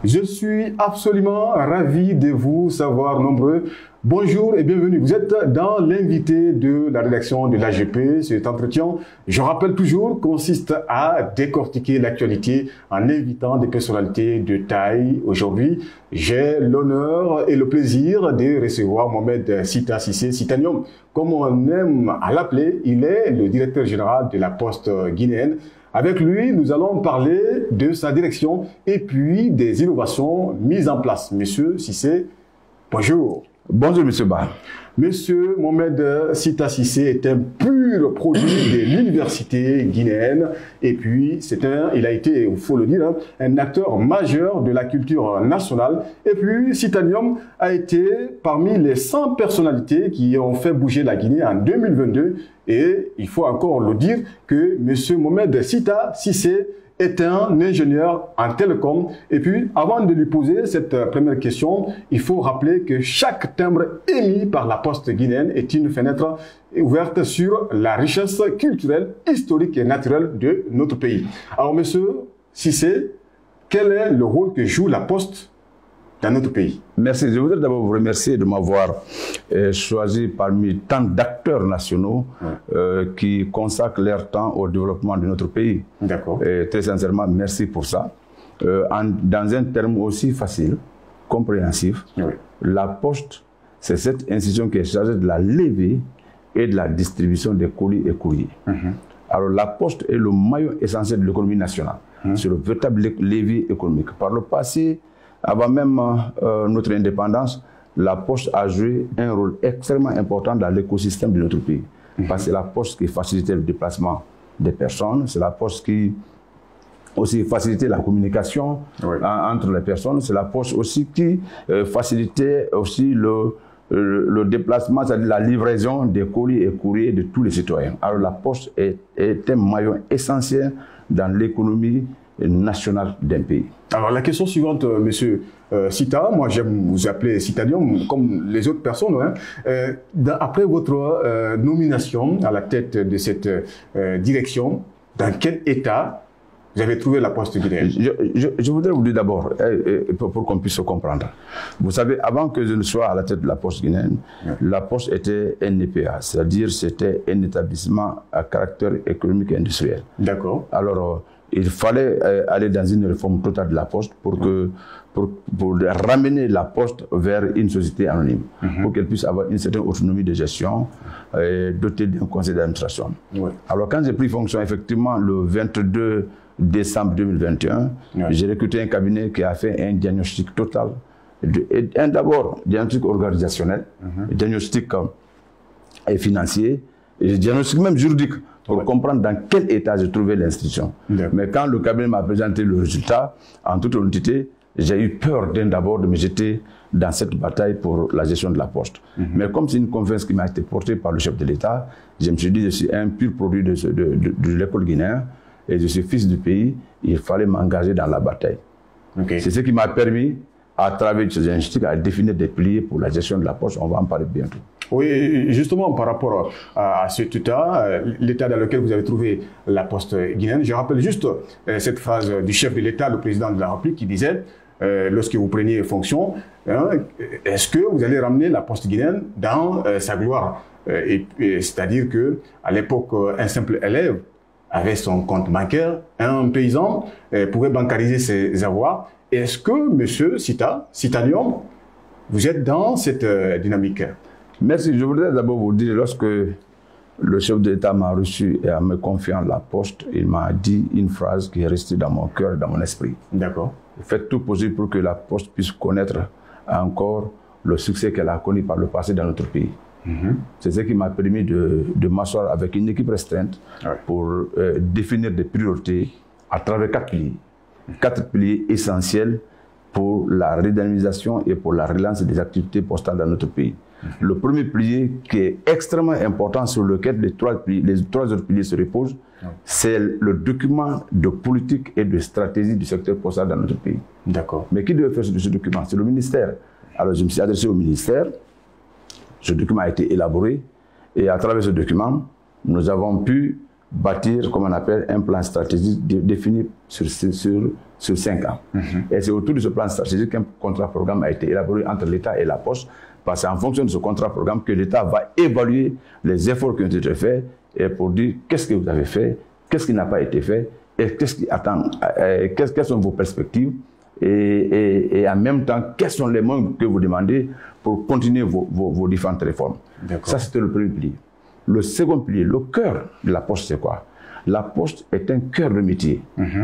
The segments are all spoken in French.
Je suis absolument ravi de vous savoir nombreux. Bonjour et bienvenue. Vous êtes dans l'invité de la rédaction de l'AGP. Cet entretien, je rappelle toujours, consiste à décortiquer l'actualité en invitant des personnalités de taille. Aujourd'hui, j'ai l'honneur et le plaisir de recevoir Mohamed Sita Cissé Sitanium. Comme on aime à l'appeler, il est le directeur général de la Poste guinéenne. Avec lui, nous allons parler de sa direction et puis des innovations mises en place. Monsieur Cissé, bonjour. Bonjour, Monsieur Ba. Monsieur Mohamed Sita Cissé est un pur produit de l'université guinéenne et puis il a été, il faut le dire, un acteur majeur de la culture nationale. Et puis Sitanium a été parmi les 100 personnalités qui ont fait bouger la Guinée en 2022. Et il faut encore le dire que Monsieur Mohamed Sita Cissé est un ingénieur en télécom. Et puis, avant de lui poser cette première question, il faut rappeler que chaque timbre émis par la Poste guinéenne est une fenêtre ouverte sur la richesse culturelle, historique et naturelle de notre pays. Alors, Monsieur Cissé, quel est le rôle que joue la Poste dans notre pays? Merci. Je voudrais d'abord vous remercier de m'avoir choisi parmi tant d'acteurs nationaux qui consacrent leur temps au développement de notre pays. D'accord. Très sincèrement, merci pour ça. Dans un terme aussi facile, compréhensif, oui. La Poste, c'est cette institution qui est chargée de la levée et de la distribution des colis et courriers. Alors la Poste est le maillon essentiel de l'économie nationale. C'est le véritable levier économique. Par le passé, avant même notre indépendance, la Poste a joué un rôle extrêmement important dans l'écosystème de notre pays. Parce que c'est la Poste qui facilitait le déplacement des personnes, c'est la Poste qui aussi facilitait la communication entre les personnes, c'est la Poste aussi qui facilitait aussi le déplacement, c'est-à-dire la livraison des colis et courriers de tous les citoyens. Alors la Poste est un maillon essentiel dans l'économie nationale d'un pays. Alors la question suivante, Monsieur Sita, moi j'aime vous appeler Sitanium comme les autres personnes. Après votre nomination à la tête de cette direction, dans quel état vous avez trouvé la Poste guinéenne? Je voudrais vous dire d'abord, pour qu'on puisse se comprendre. Vous savez, avant que je ne sois à la tête de la Poste guinéenne, la Poste était un EPA, c'est-à-dire c'était un établissement à caractère économique et industriel. D'accord. Alors, il fallait aller dans une réforme totale de la Poste pour ramener la Poste vers une société anonyme, pour qu'elle puisse avoir une certaine autonomie de gestion dotée d'un conseil d'administration. Alors quand j'ai pris fonction, effectivement, le 22 décembre 2021, j'ai recruté un cabinet qui a fait un diagnostic total, d'abord diagnostic organisationnel, diagnostic financier, et diagnostic même juridique, pour comprendre dans quel état je trouvais l'institution. Mais quand le cabinet m'a présenté le résultat, en toute honnêteté, j'ai eu peur d'abord de me jeter dans cette bataille pour la gestion de la Poste. Mais comme c'est une confiance qui m'a été portée par le chef de l'État, je me suis dit, je suis un pur produit de l'école guinéenne et je suis fils du pays, il fallait m'engager dans la bataille. C'est ce qui m'a permis, à travers ces instituts, à définir des piliers pour la gestion de la Poste. On va en parler bientôt. Oui, justement, par rapport à cet état, l'état dans lequel vous avez trouvé la Poste guinéenne, je rappelle juste cette phrase du chef de l'État, le président de la République, qui disait, lorsque vous preniez fonction, est-ce que vous allez ramener la Poste guinéenne dans sa gloire? C'est-à-dire qu'à l'époque, un simple élève avait son compte bancaire, un paysan pouvait bancariser ses avoirs. Est-ce que, Monsieur Sitanium, vous êtes dans cette dynamique? Merci. Je voudrais d'abord vous dire, lorsque le chef de l'État m'a reçu et en me confiant la Poste, il m'a dit une phrase qui est restée dans mon cœur et dans mon esprit. D'accord. Faites tout possible pour que la Poste puisse connaître encore le succès qu'elle a connu par le passé dans notre pays. C'est ce qui m'a permis de m'asseoir avec une équipe restreinte pour définir des priorités à travers 4 piliers. 4 piliers essentiels pour la redynamisation et pour la relance des activités postales dans notre pays. Le premier pilier qui est extrêmement important, sur lequel les trois autres piliers se reposent, c'est le document de politique et de stratégie du secteur postal dans notre pays. D'accord. Mais qui devait faire ce document? C'est le ministère. Alors je me suis adressé au ministère, ce document a été élaboré, et à travers ce document, nous avons pu bâtir, comme on appelle, un plan stratégique défini sur sur 5 ans. Et c'est autour de ce plan stratégique qu'un contrat-programme a été élaboré entre l'État et la Poste, parce qu'en fonction de ce contrat-programme que l'État va évaluer les efforts qui ont été faits et pour dire qu'est-ce que vous avez fait, qu'est-ce qui n'a pas été fait, et qu'est-ce qui attend, quelles sont vos perspectives, et en même temps, quels sont les moyens que vous demandez pour continuer vos différentes réformes. Ça, c'était le premier pilier. Le second pilier, le cœur de la Poste, c'est quoi? La Poste est un cœur de métier,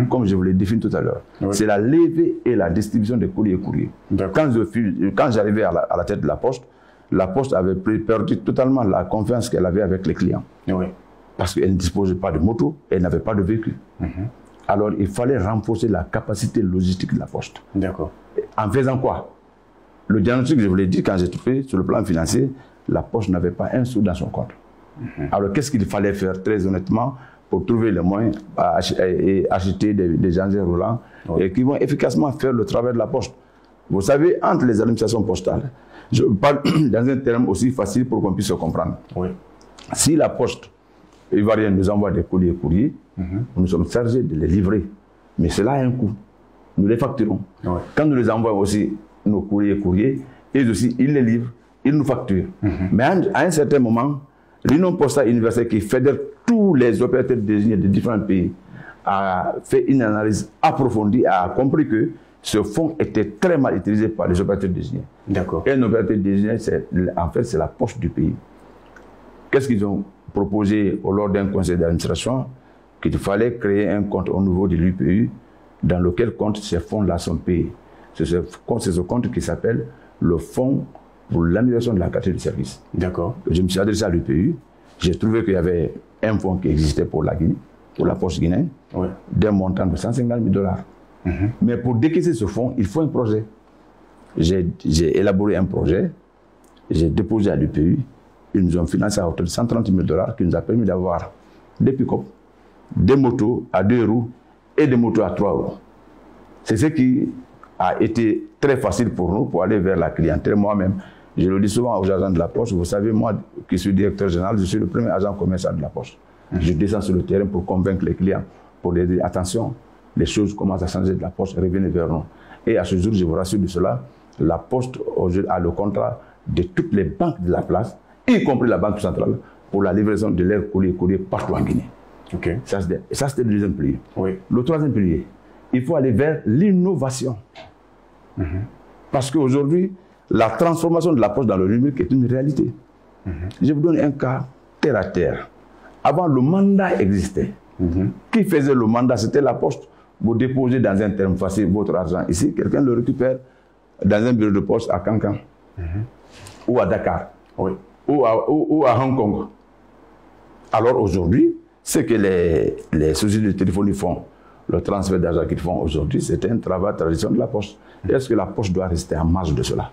comme je vous l'ai défini tout à l'heure. C'est la levée et la distribution des colis et courriers. Quand j'arrivais à la tête de la Poste avait perdu totalement la confiance qu'elle avait avec les clients. Parce qu'elle ne disposait pas de moto, elle n'avait pas de véhicule. Alors, il fallait renforcer la capacité logistique de la Poste. En faisant quoi? Le diagnostic, je vous l'ai dit, quand j'ai fait sur le plan financier, la Poste n'avait pas un sou dans son compte. Alors, qu'est-ce qu'il fallait faire, très honnêtement, pour trouver les moyens et acheter des engins roulants et qui vont efficacement faire le travail de la Poste? Vous savez, entre les administrations postales, je parle dans un terme aussi facile pour qu'on puisse se comprendre. Si la Poste ivoirienne nous envoie des colis et courriers, nous sommes chargés de les livrer. Mais cela a un coût. Nous les facturons. Quand nous les envoyons aussi, nos courriers et courriers, ils aussi, ils les livrent, ils nous facturent. Mais à un certain moment, l'Union postale universelle qui fédère tous les opérateurs désignés de différents pays a fait une analyse approfondie, a compris que ce fonds était très mal utilisé par les opérateurs désignés. Et un opérateur désigné, en fait, c'est la Poste du pays. Qu'est-ce qu'ils ont proposé lors d'un conseil d'administration? Qu'il fallait créer un compte au niveau de l'UPU dans lequel compte ces fonds-là sont payés. C'est ce compte qui s'appelle le Fonds pour l'amélioration de la qualité de service. Je me suis adressé à l'UPU. J'ai trouvé qu'il y avait un fonds qui existait pour la Guinée, pour la Poste guinéenne, d'un montant de 150 000 $. Mais pour décaisser ce fonds, il faut un projet. J'ai élaboré un projet, j'ai déposé à l'UPU. Ils nous ont financé à hauteur de 130 000 $ qui nous a permis d'avoir des pick-up, des motos à 2 roues et des motos à 3 roues. C'est ce qui a été très facile pour nous pour aller vers la clientèle. Moi-même, je le dis souvent aux agents de la Poste, vous savez, moi qui suis directeur général, je suis le premier agent commercial de la Poste. Je descends sur le terrain pour convaincre les clients, pour leur dire attention, les choses commencent à changer de la Poste, revenez vers nous. Et à ce jour, je vous rassure de cela, la Poste a le contrat de toutes les banques de la place, y compris la Banque centrale, pour la livraison de leurs courriers partout en Guinée. Ça, c'était le deuxième pilier. Le troisième pilier, il faut aller vers l'innovation. Parce qu'aujourd'hui, la transformation de la Poste dans le numérique est une réalité. Je vous donne un cas terre à terre. Avant, le mandat existait. Qui faisait le mandat? C'était la Poste. Vous déposez dans un terme facile votre argent ici, quelqu'un le récupère dans un bureau de poste à Cancan, ou à Dakar, ou à Hong Kong. Alors aujourd'hui, ce que les sociétés de téléphonie font, le transfert d'argent qu'ils font aujourd'hui, c'est un travail traditionnel de la Poste. Est-ce que la Poste doit rester en marge de cela?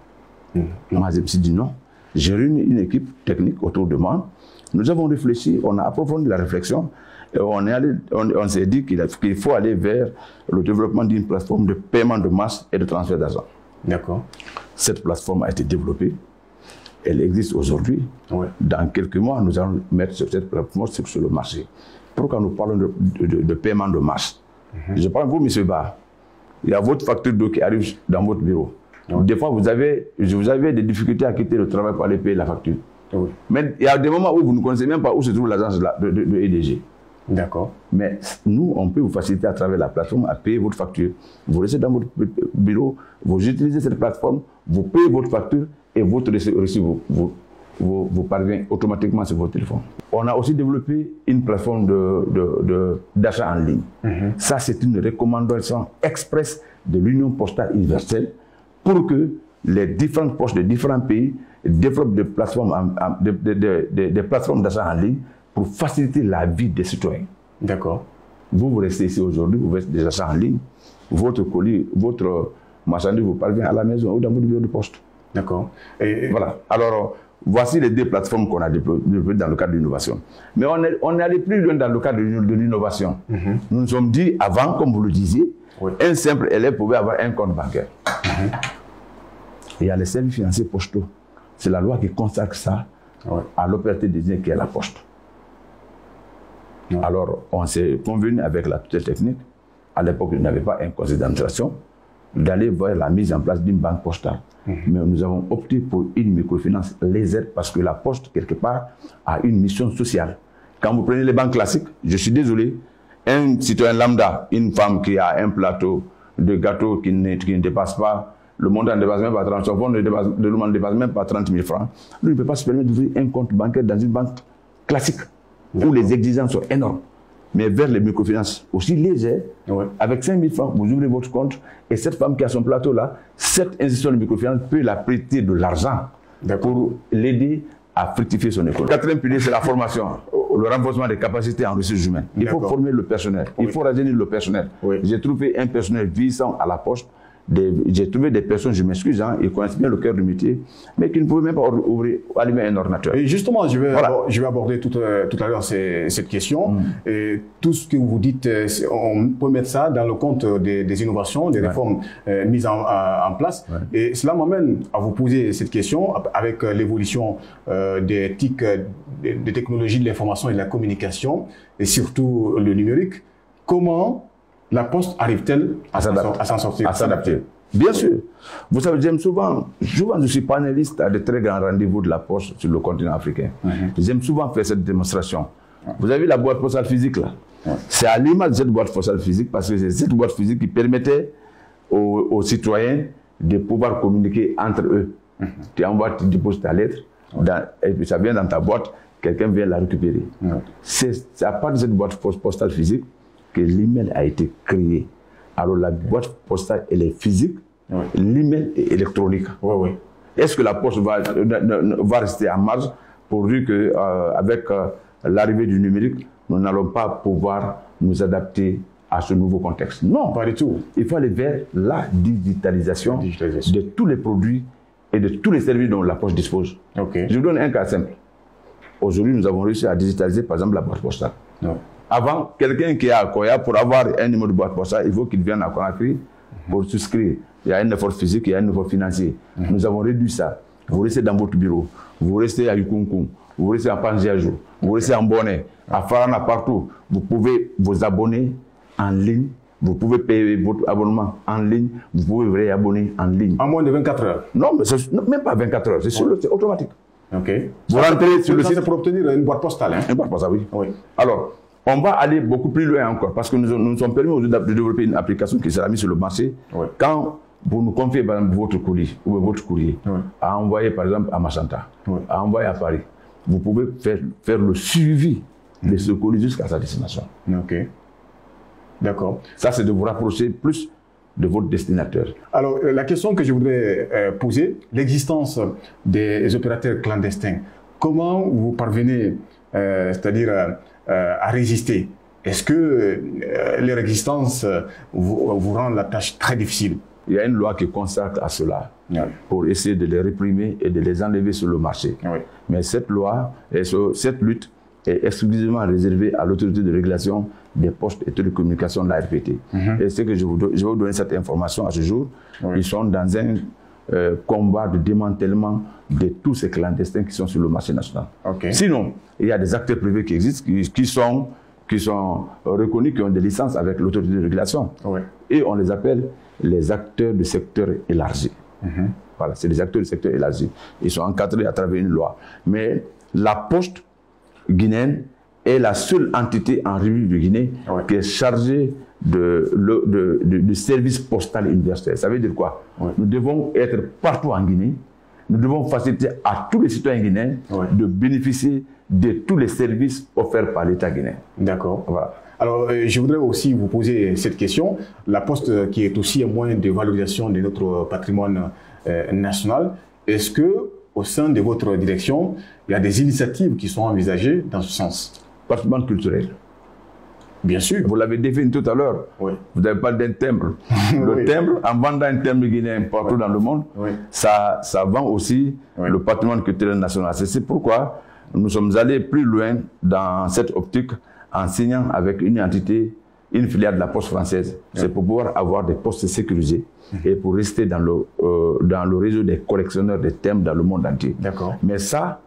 Moi, je me suis dit non. J'ai réuni une équipe technique autour de moi. Nous avons réfléchi, on a approfondi la réflexion et on s'est dit qu'il faut aller vers le développement d'une plateforme de paiement de masse et de transfert d'argent. Cette plateforme a été développée. Elle existe aujourd'hui. Dans quelques mois, nous allons mettre cette plateforme sur le marché. Pourquoi nous parlons de paiement de masse? Je prends vous, M. Ba. Il y a votre facture d'eau qui arrive dans votre bureau. Des fois, vous avez des difficultés à quitter le travail pour aller payer la facture. Mais il y a des moments où vous ne connaissez même pas où se trouve l'agence de EDG. Mais nous, on peut vous faciliter à travers la plateforme à payer votre facture. Vous restez dans votre bureau, vous utilisez cette plateforme, vous payez votre facture et votre reçu vous parvient automatiquement sur votre téléphone. On a aussi développé une plateforme d'achat en ligne. Ça, c'est une recommandation express de l'Union postale universelle pour que les différentes postes de différents pays développent des plateformes d'achat en ligne pour faciliter la vie des citoyens. Vous restez ici aujourd'hui, vous faites des achats en ligne, votre colis, votre marchandise vous parvient à la maison ou dans votre bureau de poste. Voilà. Alors, voici les 2 plateformes qu'on a développées dans le cadre de l'innovation. Mais on est allé plus loin dans le cadre de l'innovation. Nous nous sommes dit, avant, comme vous le disiez, un simple élève pouvait avoir un compte bancaire. Il y a les services financiers postaux. C'est la loi qui consacre ça à l'opérateur désigné qui est la Poste. Alors, on s'est convenu avec la tutelle technique à l'époque, il n'avait pas un conseil d'administration, d'aller vers la mise en place d'une banque postale. Mais nous avons opté pour une microfinance légère parce que la Poste, quelque part, a une mission sociale. Quand vous prenez les banques classiques, je suis désolé, un citoyen lambda, une femme qui a un plateau de gâteaux qui ne dépasse pas, le montant ne dépasse même pas 30 000 francs, ne dépasse même pas 30 000 francs, lui ne peut pas se permettre d'ouvrir un compte bancaire dans une banque classique où les exigences sont énormes. Mais vers les microfinances aussi légères, avec 5 000 francs, vous ouvrez votre compte et cette femme qui a son plateau là, cette institution de microfinance peut la prêter de l'argent pour l'aider à fructifier son école. Le quatrième pilier, c'est la formation, le renforcement des capacités en ressources humaines. Il faut former le personnel, il faut rajeunir le personnel. J'ai trouvé un personnel vieillissant à la Poste. J'ai trouvé des personnes, je m'excuse, hein, ils connaissent bien le cœur du métier, mais qui ne pouvaient même pas allumer un ordinateur. Et justement, je vais aborder tout à l'heure cette question. Et tout ce que vous dites, on peut mettre ça dans le compte des innovations, des réformes mises en place. Et cela m'amène à vous poser cette question avec l'évolution des TIC, des technologies de l'information et de la communication, et surtout le numérique. Comment la Poste arrive-t-elle à s'en sortir, à s'adapter? Bien sûr. Vous savez, j'aime souvent, je suis panéliste à de très grands rendez-vous de la Poste sur le continent africain. J'aime souvent faire cette démonstration. Vous avez vu la boîte postale physique là? C'est à l'image de cette boîte postale physique parce que c'est cette boîte physique qui permettait aux citoyens de pouvoir communiquer entre eux. Tu envoies, tu déposes ta lettre et puis ça vient dans ta boîte, quelqu'un vient la récupérer. C'est à part de cette boîte postale physique que l'email a été créé. Alors la boîte postale, elle est physique, l'email est électronique. Est-ce que la Poste va rester en marge pour dire qu'avec l'arrivée du numérique, nous n'allons pas pouvoir nous adapter à ce nouveau contexte? Non, pas du tout. Il faut aller vers la digitalisation de tous les produits et de tous les services dont la Poste dispose. Je vous donne un cas simple. Aujourd'hui, nous avons réussi à digitaliser, par exemple, la boîte postale. Avant, quelqu'un qui est à Koya, pour avoir un numéro de boîte postale, il faut qu'il vienne à Conakry pour souscrire. Il y a un effort physique, il y a un effort financier. Nous avons réduit ça. Vous restez dans votre bureau, vous restez à Yukunkum, vous restez à Panjiajou, vous restez en Bonnet, à Farana, partout. Vous pouvez vous abonner en ligne, vous pouvez payer votre abonnement en ligne, vous pouvez vous réabonner en ligne. En moins de 24 heures? Non, mais même pas 24 heures, c'est automatique. Vous rentrez sur le site pour obtenir une boîte postale. Une boîte postale, oui. Alors, on va aller beaucoup plus loin encore parce que nous sommes permis aujourd'hui de développer une application qui sera mise sur le marché. Quand vous nous confiez par exemple votre colis ou votre courrier à envoyer par exemple à Machanta, à envoyer à Paris, vous pouvez faire le suivi de ce colis jusqu'à sa destination. D'accord. Ça, c'est de vous rapprocher plus de votre destinataire. Alors, la question que je voudrais poser, l'existence des opérateurs clandestins, comment vous parvenez, c'est-à-dire à résister? Est-ce que leur existence vous rend la tâche très difficile? Il y a une loi qui consacre à cela pour essayer de les réprimer et de les enlever sur le marché. Mais cette loi, cette lutte est exclusivement réservée à l'autorité de régulation des postes et télécommunications de la RPT. Et c'est que je vais vous donner cette information à ce jour. Ils sont dans un combat de démantèlement de tous ces clandestins qui sont sur le marché national. Sinon, il y a des acteurs privés qui existent, qui sont reconnus, qui ont des licences avec l'autorité de régulation. Et on les appelle les acteurs du secteur élargi. Voilà, c'est les acteurs du secteur élargi. Ils sont encadrés à travers une loi. Mais la Poste guinéenne est la seule entité en République de Guinée qui est chargée du service postal universel. Ça veut dire quoi? Nous devons être partout en Guinée. Nous devons faciliter à tous les citoyens guinéens de bénéficier de tous les services offerts par l'État guinéen. D'accord. Voilà. Alors, je voudrais aussi vous poser cette question. La Poste, qui est aussi un moyen de valorisation de notre patrimoine national, est-ce que, au sein de votre direction, il y a des initiatives qui sont envisagées dans ce sens? Patrimoine culturel. Bien sûr. Vous l'avez défini tout à l'heure. Vous n'avez pas d'un timbre. Le timbre, en vendant un timbre guinéen partout dans le monde, ça vend aussi le patrimoine culturel national. C'est pourquoi nous sommes allés plus loin dans cette optique en signant avec une entité, une filiale de la Poste française. C'est pour pouvoir avoir des postes sécurisés et pour rester dans le réseau des collectionneurs de timbres dans le monde entier. Mais ça,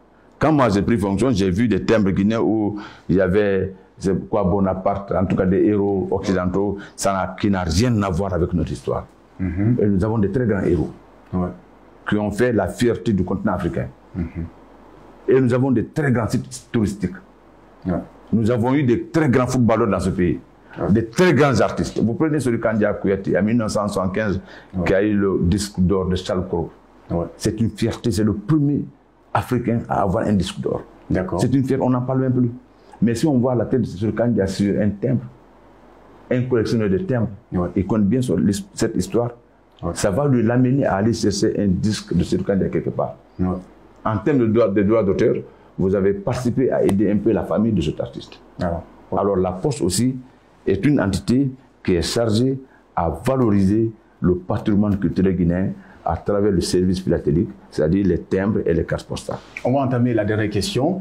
Quand moi j'ai pris fonction, j'ai vu des timbres guinéens où il y avait Bonaparte, en tout cas des héros occidentaux, qui n'a rien à voir avec notre histoire. Et nous avons des très grands héros qui ont fait la fierté du continent africain. Et nous avons des très grands sites touristiques. Nous avons eu des très grands footballeurs dans ce pays. Des très grands artistes. Vous prenez celui Kandia Kouyaté en 1975 qui a eu le disque d'or de Charles Cros. C'est une fierté, c'est le premier Africain à avoir un disque d'or. C'est une fierté, on n'en parle même plus. Mais si on voit la tête de ce Kandia sur un timbre, un collectionneur de timbres, il connaît bien cette histoire, ça va lui l'amener à aller chercher un disque de ce Kandia quelque part. En termes de droits d'auteur, vous avez participé à aider un peu la famille de cet artiste. Alors la Poste aussi est une entité qui est chargée à valoriser le patrimoine culturel guinéen à travers le service philatélique, c'est-à-dire les timbres et les cartes postales. On va entamer la dernière question.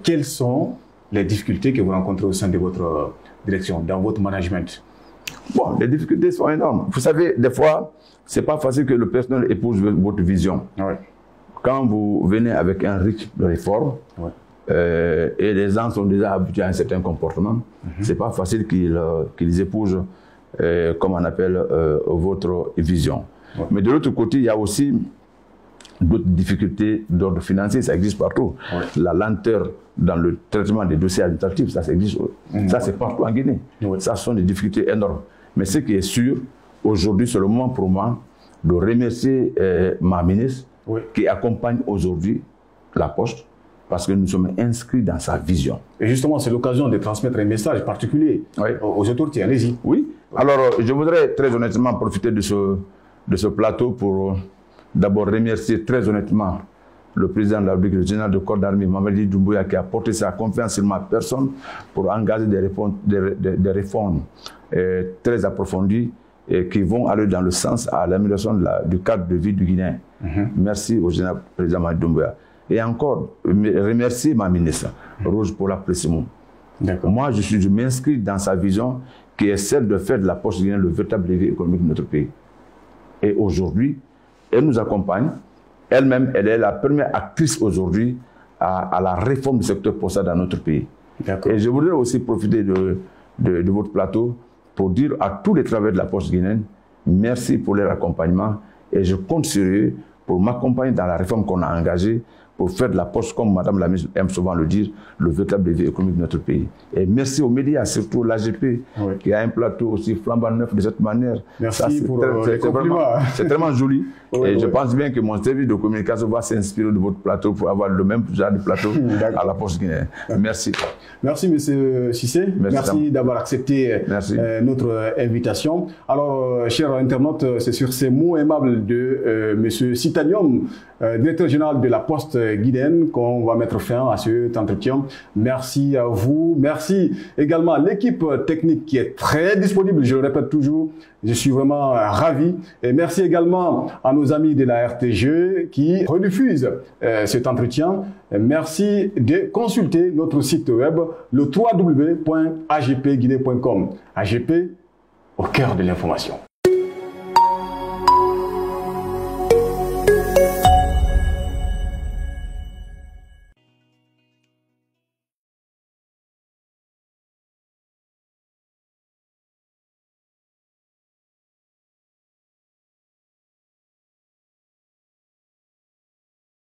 Quelles sont les difficultés que vous rencontrez au sein de votre direction, dans votre management? Bon, les difficultés sont énormes. Vous savez, des fois, ce n'est pas facile que le personnel épouse votre vision. Quand vous venez avec un rythme de réforme, et les gens sont déjà habitués à un certain comportement, ce n'est pas facile qu'ils épousent, comme on appelle, votre vision. Mais de l'autre côté, il y a aussi d'autres difficultés d'ordre financier, ça existe partout. La lenteur dans le traitement des dossiers administratifs, ça existe. Ça, c'est partout en Guinée. Ça, ce sont des difficultés énormes. Mais ce qui est sûr, aujourd'hui, c'est le moment pour moi de remercier ma ministre qui accompagne aujourd'hui la Poste, parce que nous sommes inscrits dans sa vision. Et justement, c'est l'occasion de transmettre un message particulier aux autorités. Allez-y. Oui. Alors, je voudrais très honnêtement profiter de ce plateau pour d'abord remercier très honnêtement le président de la République, le général de corps d'armée, Mamadi Doumbouya, qui a porté sa confiance sur ma personne pour engager des réformes très approfondies et qui vont aller dans le sens à l'amélioration du cadre de vie du Guinéen. Merci au général président Mamadi Doumbouya. Et encore, remercier ma ministre, Rose Paula Plessimou. Moi, je m'inscris dans sa vision qui est celle de faire de la Poste guinéenne le véritable levier économique de notre pays. Et aujourd'hui, elle nous accompagne. Elle-même, elle est la première actrice aujourd'hui à la réforme du secteur postal dans notre pays. Et je voudrais aussi profiter de votre plateau pour dire à tous les travailleurs de la Poste guinéenne, merci pour leur accompagnement et je compte sur eux pour m'accompagner dans la réforme qu'on a engagée pour faire de la Poste, comme Madame la ministre aime souvent le dire, le véritable levier économique de notre pays. Et merci aux médias, surtout l'AGP, qui a un plateau aussi flambant neuf de cette manière. Merci pour les compliments. C'est vraiment joli. Et je pense bien que mon service de communication va s'inspirer de votre plateau pour avoir le même genre de plateau à la Poste guinéenne. Merci. Merci, M. Cissé. Merci d'avoir accepté notre invitation. Alors, chers internautes, c'est sur ces mots aimables de M. Citanium, directeur général de la Poste guinéenne, qu'on va mettre fin à cet entretien. Merci à vous. Merci également à l'équipe technique qui est très disponible, je le répète toujours. Je suis vraiment ravi. Et merci également à nos amis de la RTG qui rediffusent cet entretien. Merci de consulter notre site web, le www.agpguinée.com. AGP au cœur de l'information.